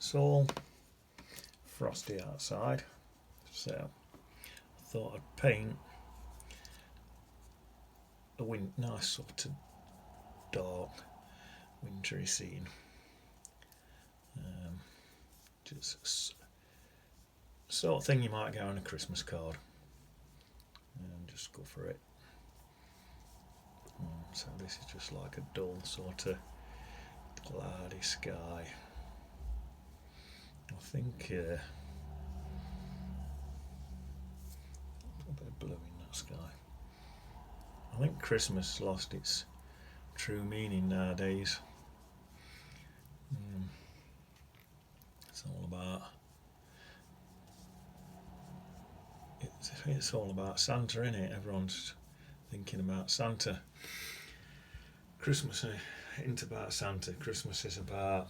It's all frosty outside, so I thought I'd paint a nice sort of dark wintry scene. Just sort of thing you might get on a Christmas card, and just go for it. So this is just like a dull sort of cloudy sky. I think a bit of blue in that sky. I think Christmas lost its true meaning nowadays. It's all about Santa, isn't it? Everyone's thinking about Santa. Christmas isn't about Santa. Christmas is about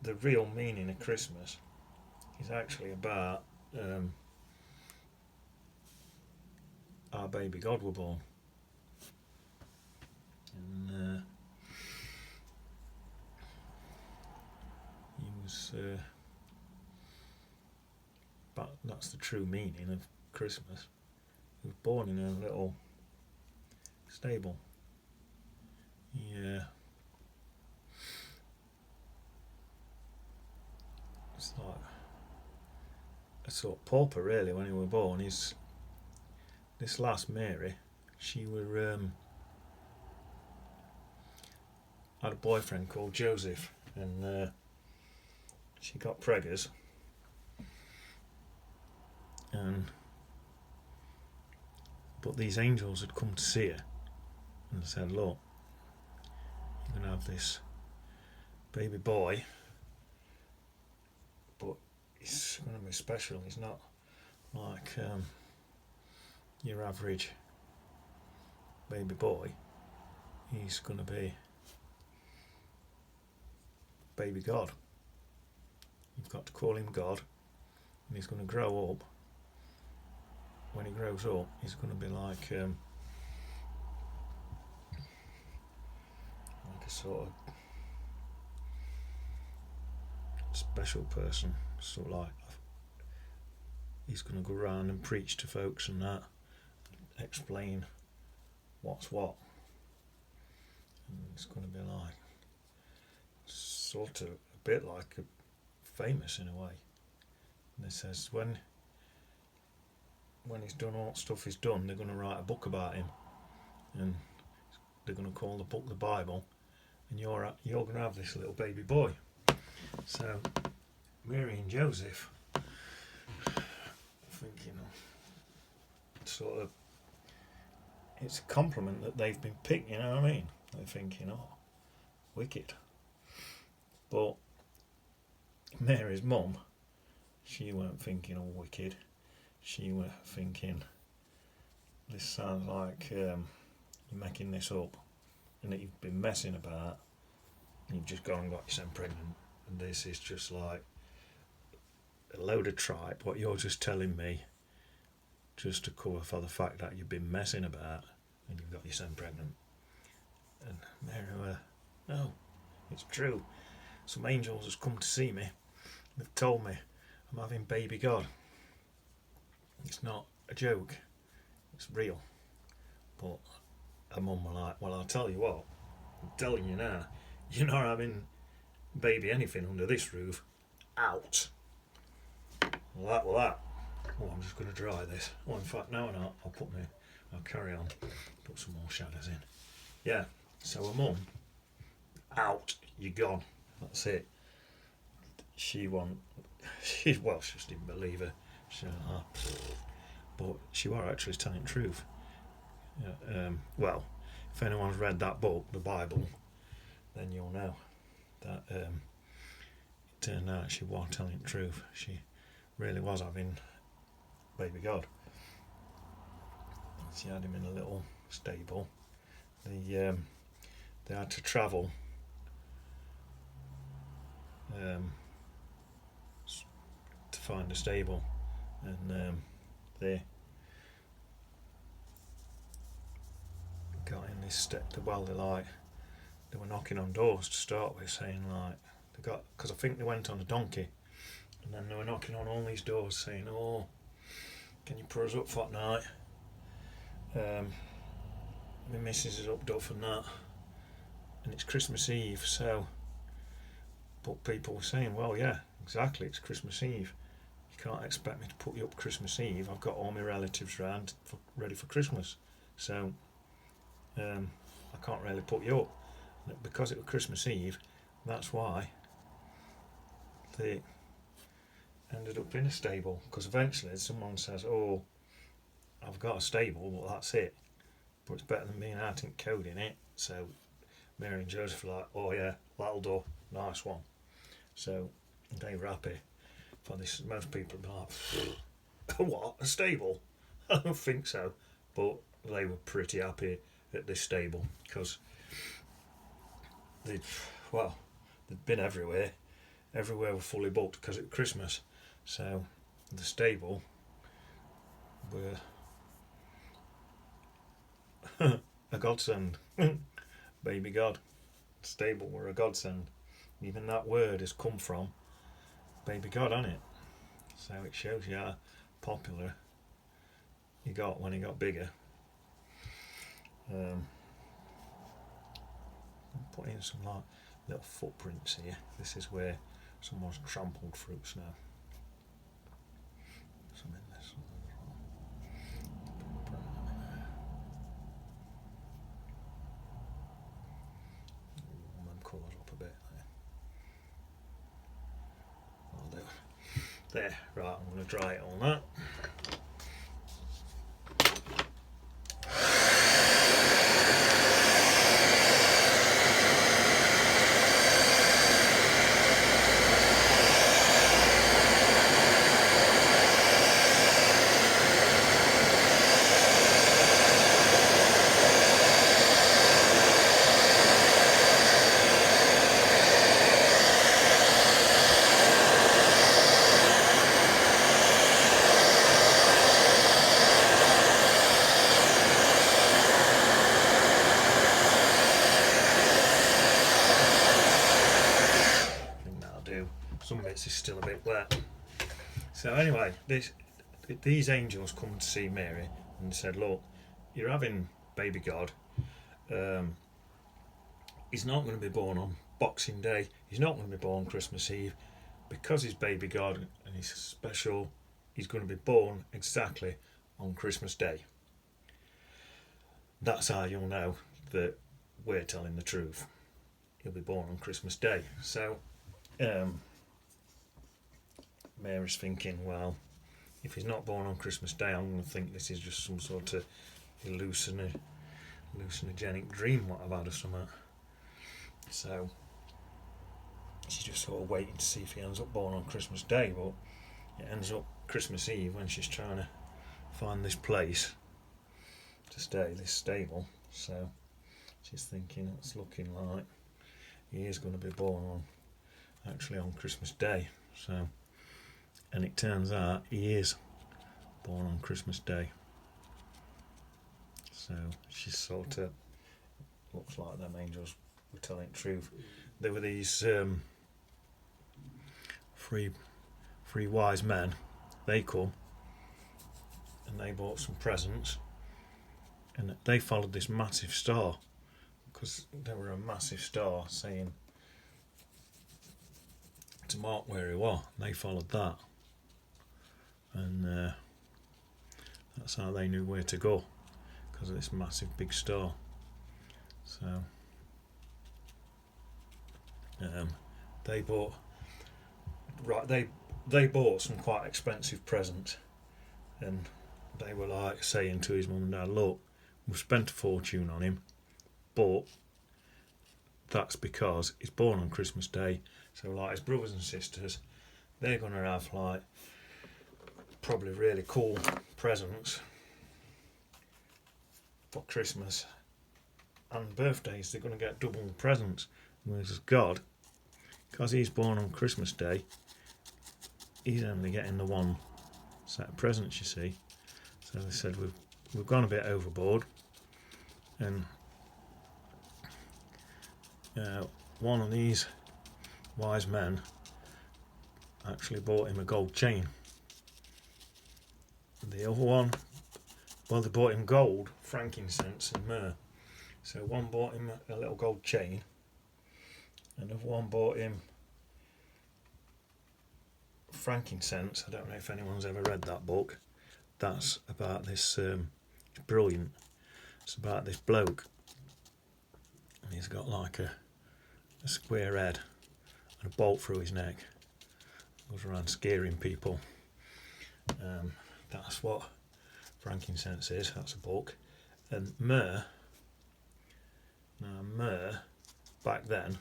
the real meaning of Christmas is actually about our baby God were born, and he was. But that's the true meaning of Christmas. He was born in a little stable. Yeah. It's like a sort of pauper really when he was born. This last Mary, she were had a boyfriend called Joseph, and she got preggers. But these angels had come to see her and said, look, you're going to have this baby boy, but he's going to be special. He's not like your average baby boy. He's going to be baby God. You've got to call him God, and he's going to grow up. When he grows up, he's going to be like a sort of special person. Sort of like he's going to go around and preach to folks and that, explain what's what. And it's going to be like sort of a bit like famous in a way. And it says when he's done all stuff he's done, they're going to write a book about him, and they're going to call the book the Bible, and you're going to have this little baby boy. So Mary and Joseph, I think, sort of, it's a compliment that they've been picked, you know what I mean? They're thinking, oh, wicked. But Mary's mum, she weren't thinking, oh, wicked. She was thinking, this sounds like you're making this up, and that you've been messing about, and you've just gone and got yourself pregnant, and this is just like a load of tripe, what you're just telling me, just to cover for the fact that you've been messing about, and you've got yourself pregnant. And Mary were, no, it's true. Some angels has come to see me. They've told me I'm having baby God. It's not a joke, it's real. But her mum were like, well, I'll tell you what, I'm telling you now, you're not having baby anything under this roof. Out. Well, that. Oh, I'm just going to dry this. Oh, in fact, no, not. I'll carry on. Put some more shadows in. Yeah, so her mum, out, you're gone. That's it. She just didn't believe her. But she was actually telling the truth. Well, if anyone's read that book, the Bible, then you'll know that it turned out she was telling the truth. She really was having baby God. She had him in a little stable. They had to travel to find a stable. And they got in this step. They were knocking on doors to start with, saying like because I think they went on a donkey, and then they were knocking on all these doors saying, "Oh, can you put us up for night? My missus is up for that, and it's Christmas Eve, so." But people were saying, "Well, yeah, exactly, it's Christmas Eve. You can't expect me to put you up Christmas Eve. I've got all my relatives round ready for Christmas, so I can't really put you up." And because it was Christmas Eve, that's why they ended up in a stable. Because eventually someone says, "Oh, I've got a stable, but that's it. But it's better than being out in code in it." So Mary and Joseph were like, "Oh yeah, that'll do, nice one." So they were happy for this. Most people would be like, "What, a stable?" I don't think so, but they were pretty happy at this stable because they'd been everywhere. Everywhere were fully booked because it's Christmas. So the stable were a godsend. Baby God. Stable were a godsend. Even that word has come from Baby God, hasn't it? So it shows you how popular he got when he got bigger. Put in some like little footprints here. This is where someone's trampled through snow. Some in this one as well. Warm them colours up a bit there. I'll do. There, right, I'm going to dry it on that. Some bits is still a bit wet. So anyway, these angels come to see Mary and said, "Look, you're having baby God. He's not going to be born on Boxing Day. He's not going to be born Christmas Eve, because he's baby God and he's special. He's going to be born exactly on Christmas Day. That's how you'll know that we're telling the truth. He'll be born on Christmas Day." So Mary's thinking, well, if he's not born on Christmas Day, I'm going to think this is just some sort of hallucinogenic dream what I've had or something. So she's just sort of waiting to see if he ends up born on Christmas Day, but it ends up Christmas Eve when she's trying to find this place to stay, this stable. So she's thinking it's looking like he is going to be born on Christmas Day. So, and it turns out he is born on Christmas Day. So she's sort of, looks like them angels were telling the truth. There were these three wise men. They come and they bought some presents, and they followed this massive star, because there were a massive star saying to mark where he was. They followed that, and that's how they knew where to go, because of this massive big star. So they bought some quite expensive presents, and they were like saying to his mum and dad, "Look, we've spent a fortune on him, but that's because he's born on Christmas Day. So like his brothers and sisters, they're going to have like probably really cool presents for Christmas, and birthdays they're going to get double presents. Whereas God, because he's born on Christmas Day, he's only getting the one set of presents, you see." So they said, we've gone a bit overboard, and one of these wise men actually bought him a gold chain. The other one, well, they bought him gold, frankincense and myrrh. So one bought him a little gold chain, another one bought him frankincense. I don't know if anyone's ever read that book. That's about this, it's brilliant. It's about this bloke, and he's got like a square head and a bolt through his neck. Goes around scaring people. That's what frankincense is. That's a book. And myrrh. Now myrrh, back then,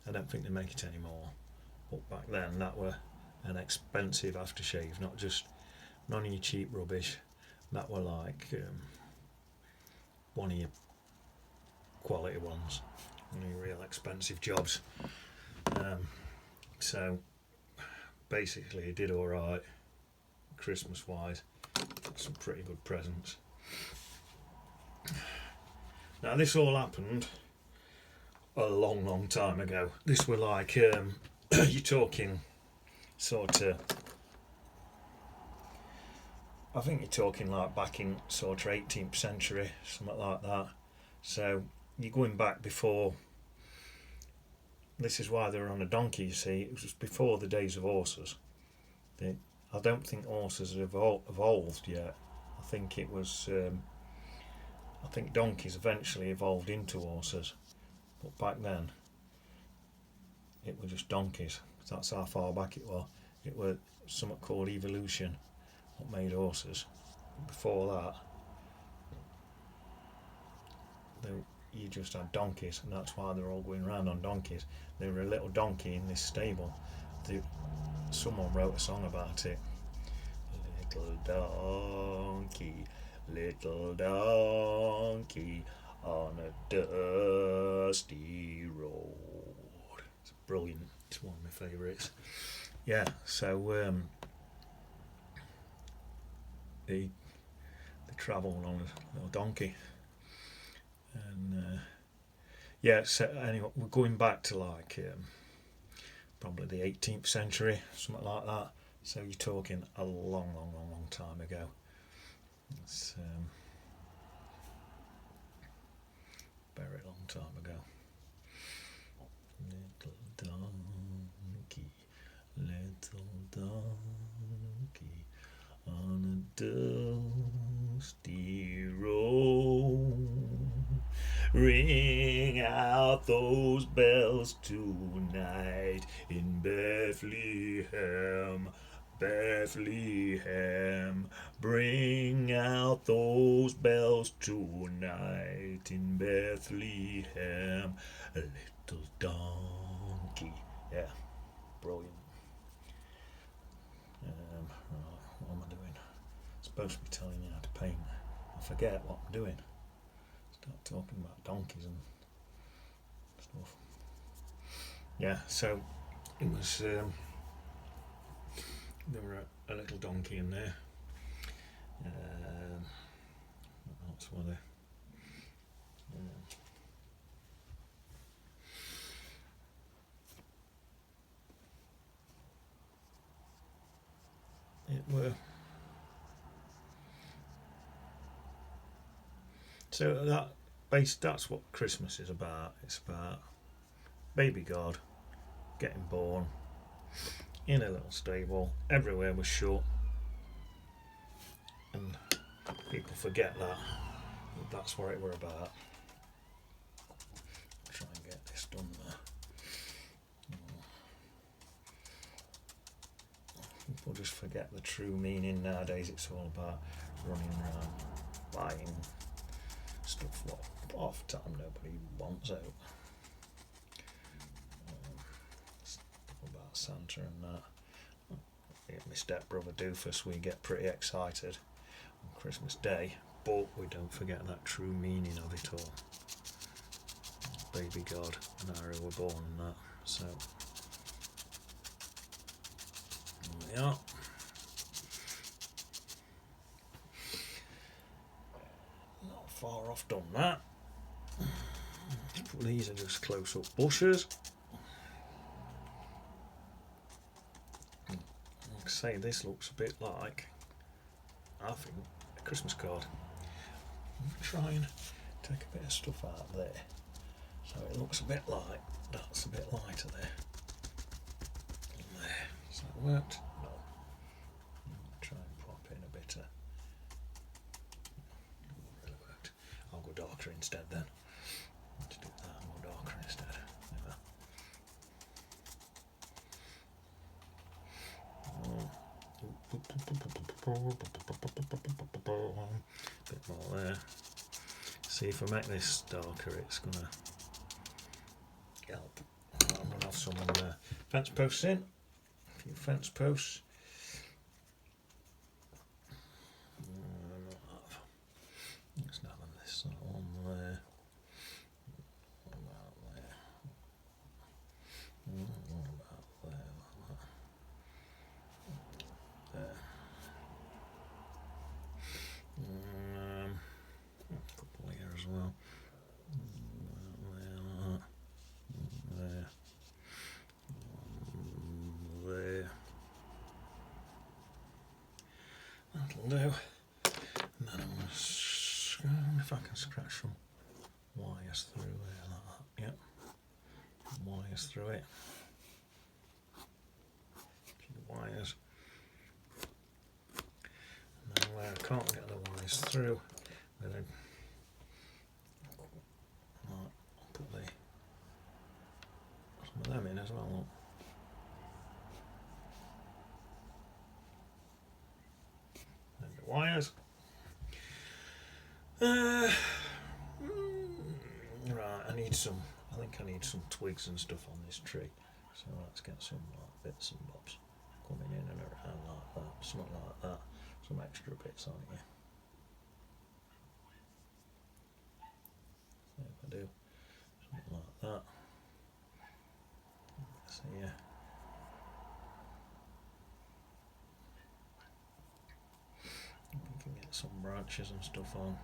I don't think they make it anymore. But back then, that were an expensive aftershave, not just none of your cheap rubbish. That were like one of your quality ones, one of your real expensive jobs. So basically, it did all right, Christmas-wise. Got some pretty good presents. Now this all happened a long, long time ago. This were like you're talking sort of. I think you're talking like back in sort of 18th century, something like that. So you're going back before. This is why they were on a donkey, you see. It was just before the days of horses. I don't think horses have evolved yet. I think it was. I think donkeys eventually evolved into horses. But back then, it were just donkeys. That's how far back it was. It was something called evolution, what made horses. Before that, you just had donkeys, and that's why they're all going around on donkeys. They were a little donkey in this stable. Someone wrote a song about it. Little donkey on a dusty road. It's brilliant. It's one of my favourites. Yeah, so they travelled on a little donkey. And yeah, so anyway, we're going back to like probably the 18th century, something like that. So you're talking a long, long, long, long time ago. It's very long time ago. Little donkey on a dusty road. Ring out those bells tonight in Bethlehem. Bethlehem, bring out those bells tonight in Bethlehem. A little donkey. Yeah, brilliant. What am I doing? I'm supposed to be telling you how to paint. I forget what I'm doing. Start talking about donkeys and stuff. Yeah, so it was. There were a little donkey in there. That's what it were. So that's what Christmas is about. It's about baby God getting born in a little stable. Everywhere was shut, and people forget that. That's what it were about. Try and get this done there. People just forget the true meaning nowadays. It's all about running around buying stuff what half the time nobody wants out. Stuff about Santa and that. My stepbrother Doofus, we get pretty excited on Christmas Day, but we don't forget that true meaning of it all. Baby God and Harry were born and that. So there we are. Not far off done that. These are just close-up bushes. say, this looks a bit like, I think, a Christmas card. I'm going to try and take a bit of stuff out there. So it looks a bit like, that's a bit lighter there. And there. Has that worked? No. Try and pop in a bit of, really worked. I'll go darker instead then. Let's do that, I'll go darker instead. There. Bit more there. See, if I make this darker, it's gonna help. I'm gonna have some fence posts in. A few fence posts. Let's have this one there. What about there? What about there? There. A couple here as well. There. There. That'll do. And then I'm going to, if I can scratch some wires through there like that. Yep. Wires through it. A few wires. And then where I can't get the wires through, then I'll put some of them in as well. Look. And the wires. Right, I think I need some twigs and stuff on this tree. So let's get some bits and bobs coming in and around like that, something like that. Some extra bits on here. So if I do something like that. So yeah. We can get some branches and stuff on.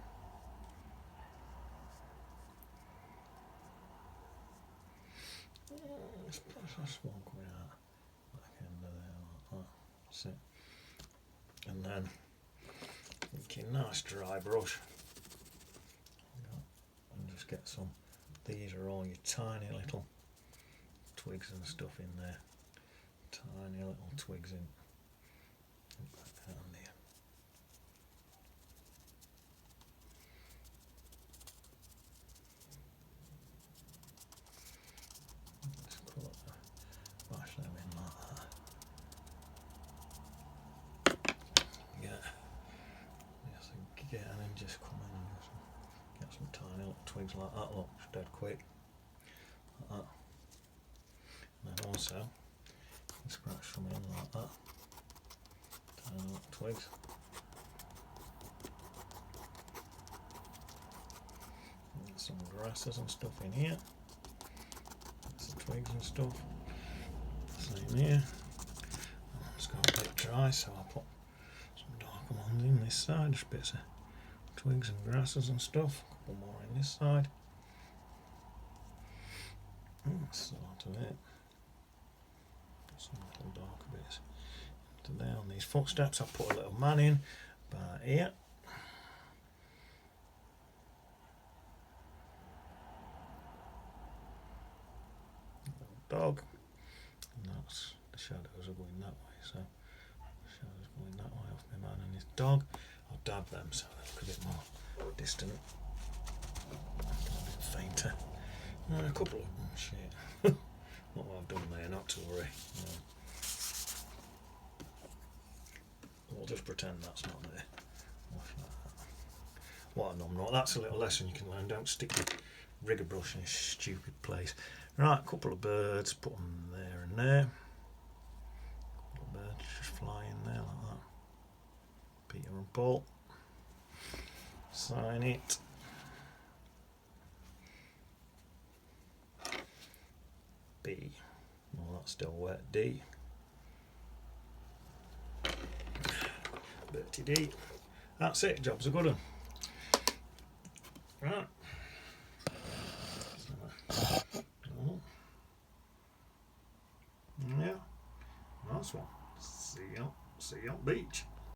That's one coming out back end of there like that. That's it. And then thinking nice dry brush. And just get some. These are all your tiny little twigs and stuff in there. Tiny little twigs in. Back down there. Bash them in like that. Yeah. Yes, and then just come in and get some tiny little twigs like that. Look, it's dead quick. Like that. And then also scratch some in like that. Tiny little twigs. And get some grasses and stuff in here. Some twigs and stuff. Same here. It's got a bit dry, so I'll put some darker ones in this side, just bits of twigs and grasses and stuff. A couple more in this side. That's a lot of it. Some little darker bits into there on these footsteps. I'll put a little man in about here. Dog. And that's the shadows are going that way, so the shadows going that way off my man and his dog. I'll dab them so they look a bit more distant, a bit fainter. And a couple of them, shit. Not what I've done there, not to worry. No. We'll just pretend that's not there. What a numb. That's a little lesson you can learn. Don't stick your rigger brush in a stupid place. Right, a couple of birds, put them there and there. A couple of birds just fly in there like that. Peter and Paul. Sign it. B. Well, that's still wet. D. Bertie D. That's it, job's a good one. Right. Yeah, nice one. See ya. See you on beach.